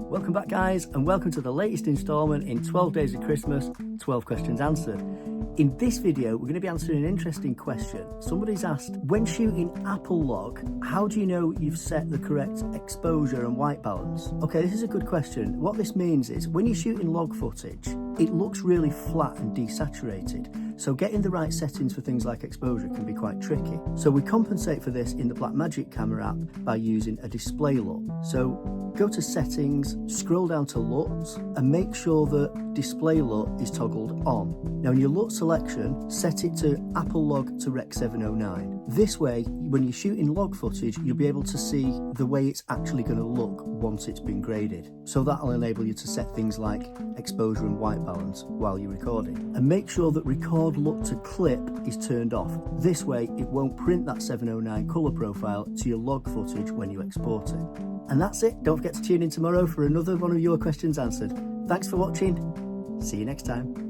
Welcome back guys, and welcome to the latest instalment in 12 Days of Christmas, 12 questions answered. In this video, we're going to be answering an interesting question. Somebody's asked, when shooting Apple log, how do you know you've set the correct exposure and white balance? Okay, this is a good question. What this means is, when you're shooting log footage, it looks really flat and desaturated. So getting the right settings for things like exposure can be quite tricky. So we compensate for this in the Blackmagic Camera app by using a Display LUTS. So go to settings, scroll down to LUTS, and make sure that Display LUTS is toggled on. Now in your LUTS selection, set it to Apple log to Rec 709. This way, when you're shooting log footage, you'll be able to see the way it's actually going to look once it's been graded. So that'll enable you to set things like exposure and white balance while you're recording. And make sure that record look to clip is turned off. This way, it won't print that 709 colour profile to your log footage when you export it. And that's it. Don't forget to tune in tomorrow for another one of your questions answered. Thanks for watching. See you next time.